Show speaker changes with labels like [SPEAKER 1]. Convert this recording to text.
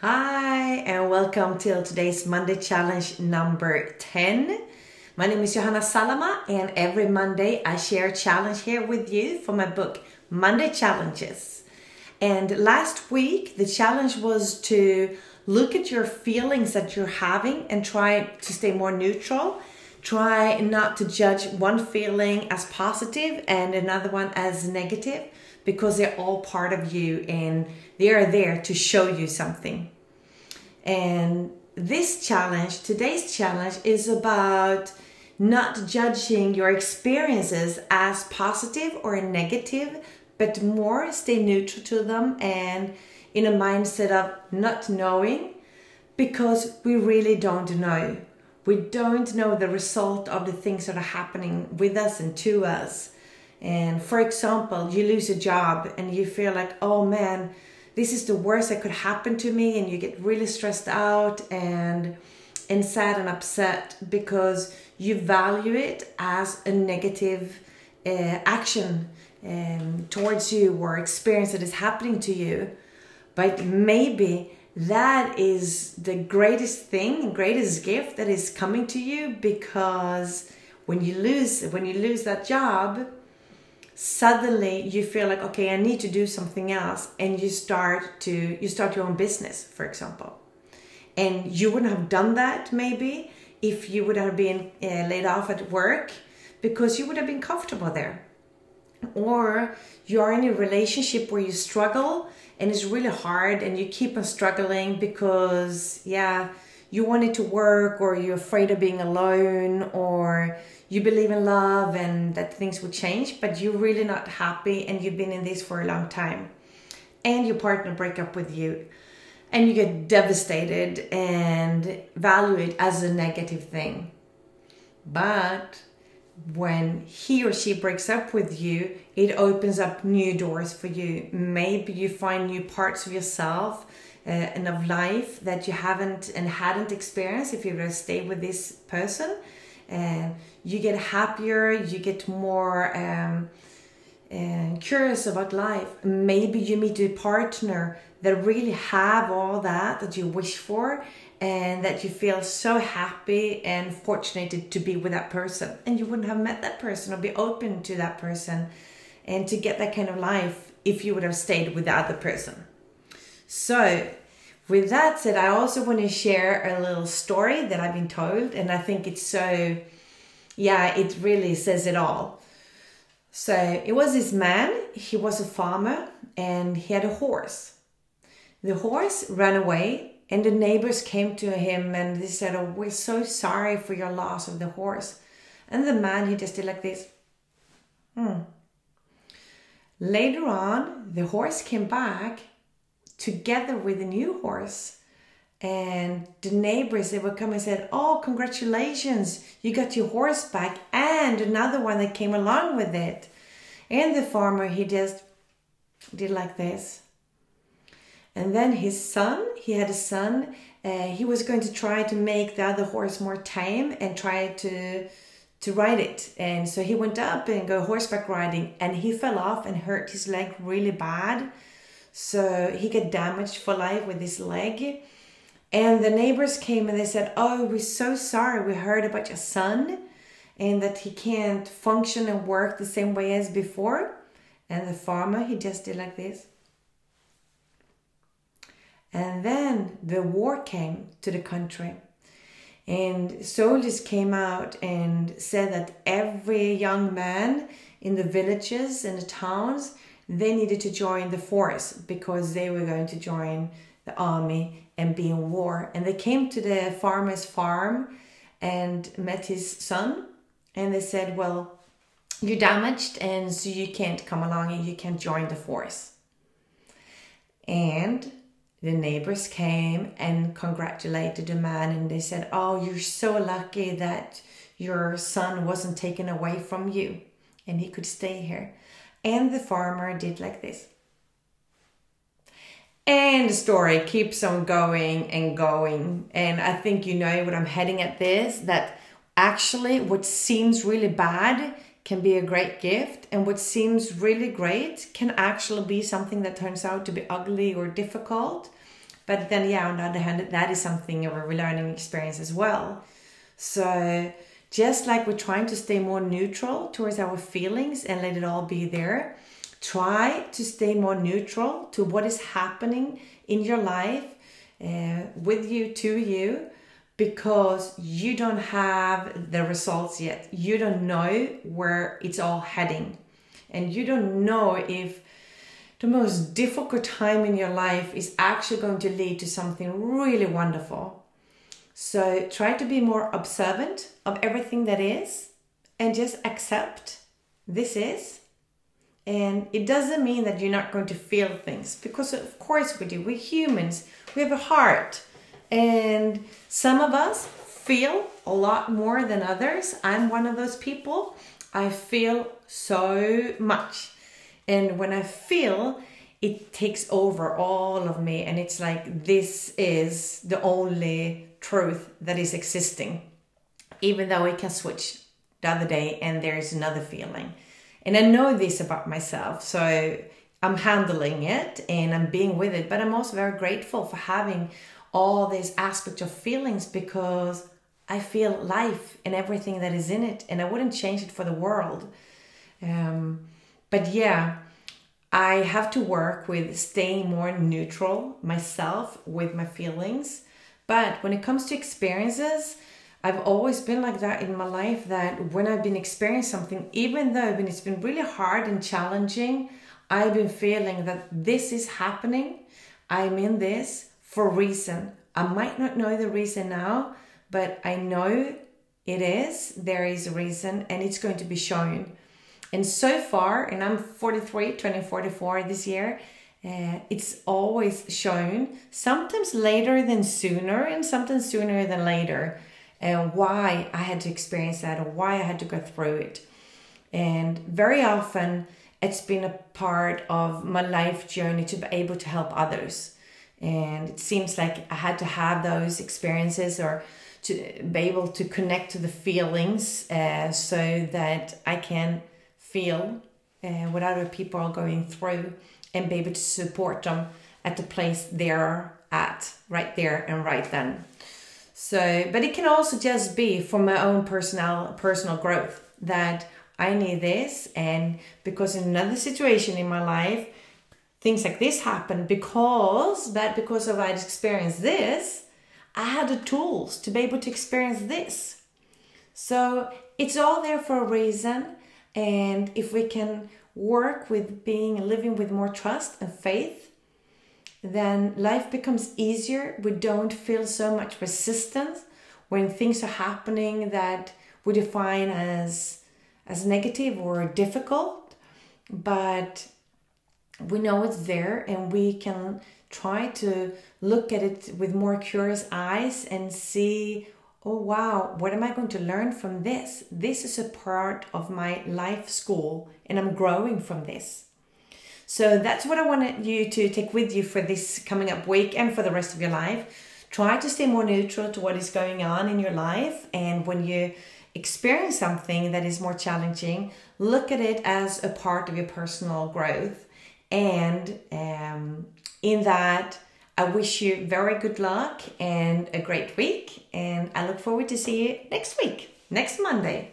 [SPEAKER 1] Hi, and welcome to today's Monday Challenge number 10. My name is Johanna Salama, and every Monday I share a challenge here with you for my book, Monday Challenges. And last week, the challenge was to look at your feelings that you're having and try to stay more neutral. Try not to judge one feeling as positive and another one as negative, because they're all part of you and they are there to show you something. And this challenge, today's challenge, is about not judging your experiences as positive or negative, but more stay neutral to them and in a mindset of not knowing, because we really don't know. We don't know the result of the things that are happening with us and to us. And for example, you lose a job and you feel like, oh man, this is the worst that could happen to me, and you get really stressed out and sad and upset because you value it as a negative action towards you or experience that is happening to you. But maybe that is the greatest thing, greatest gift that is coming to you, because when you lose that job, suddenly you feel like, okay, I need to do something else, and you start your own business, for example. And you wouldn't have done that maybe if you would have been laid off at work, because you would have been comfortable there. Or you're in a relationship where you struggle and it's really hard and you keep on struggling because you want it to work, or you're afraid of being alone, or you believe in love and that things will change, but you're really not happy and you've been in this for a long time. And your partner break up with you and you get devastated and value it as a negative thing. But when he or she breaks up with you, it opens up new doors for you. Maybe you find new parts of yourself and of life that you hadn't experienced if you were to stay with this person. You get happier, you get more curious about life. Maybe you meet a partner that really have all that you wish for, and that you feel so happy and fortunate to be with that person. And you wouldn't have met that person or be open to that person and to get that kind of life if you would have stayed with the other person. So with that said, I also want to share a little story that I've been told, and I think it's it really says it all. So it was this man, he was a farmer, and he had a horse. The horse ran away, and the neighbors came to him and they said, oh, we're so sorry for your loss of the horse. And the man, he just did like this. Later on, the horse came back together with a new horse. And the neighbors, they would come and said, oh, congratulations, you got your horse back and another one that came along with it. And the farmer, he just did like this. And then his son, he had a son, he was going to try to make the other horse more tame and try to ride it. And so he went up and go horseback riding, and he fell off and hurt his leg really bad. So he got damaged for life with his leg. And the neighbors came and they said, oh, we're so sorry. We heard about your son and that he can't function and work the same way as before. And the farmer, he just did like this. And then the war came to the country, and soldiers came out and said that every young man in the villages and the towns, they needed to join the force because they were going to join the army and be in war. And they came to the farmer's farm and met his son, and they said, well, you're damaged and so you can't come along and you can't join the force. And the neighbors came and congratulated the man, and they said, oh, you're so lucky that your son wasn't taken away from you and he could stay here. And the farmer did like this. And the story keeps on going and going. And I think you know what I'm heading at this, that actually what seems really bad can be a great gift, and what seems really great can actually be something that turns out to be ugly or difficult. But then, yeah, on the other hand, that is something of a relearning experience as well. So just like we're trying to stay more neutral towards our feelings and let it all be there, try to stay more neutral to what is happening in your life, with you, to you, because you don't have the results yet. You don't know where it's all heading. And you don't know if the most difficult time in your life is actually going to lead to something really wonderful. So try to be more observant of everything that is and just accept this is. And it doesn't mean that you're not going to feel things, because of course we do. We're humans. We have a heart. And some of us feel a lot more than others. I'm one of those people. I feel so much. And when I feel, it takes over all of me. And it's like, this is the only truth that is existing. Even though I can switch the other day and there's another feeling. And I know this about myself. So I'm handling it and I'm being with it. But I'm also very grateful for having all these aspects of feelings, because I feel life and everything that is in it, and I wouldn't change it for the world. But yeah, I have to work with staying more neutral myself with my feelings. But when it comes to experiences, I've always been like that in my life, that when I've been experiencing something, even though it's been really hard and challenging, I've been feeling that this is happening. I'm in this for a reason. I might not know the reason now, but I know it is. There is a reason, and it's going to be shown. And so far, and I'm 43, turning 44 this year, it's always shown, sometimes later than sooner, and sometimes sooner than later, why I had to experience that, or why I had to go through it. And very often, it's been a part of my life journey to be able to help others. And it seems like I had to have those experiences, or to be able to connect to the feelings, so that I can feel what other people are going through and be able to support them at the place they're at, right there and right then. So, but it can also just be for my own personal growth, that I need this, and because in another situation in my life, things like this happen because of I'd experienced this, I had the tools to be able to experience this. So it's all there for a reason. And if we can work with living with more trust and faith, then life becomes easier. We don't feel so much resistance when things are happening that we define as negative or difficult. But we know it's there, and we can try to look at it with more curious eyes and see, oh wow, what am I going to learn from this? This is a part of my life school, and I'm growing from this. So that's what I wanted you to take with you for this coming up week and for the rest of your life. Try to stay more neutral to what is going on in your life, and when you experience something that is more challenging, look at it as a part of your personal growth. And in that, I wish you very good luck and a great week. And I look forward to see you next week, next Monday.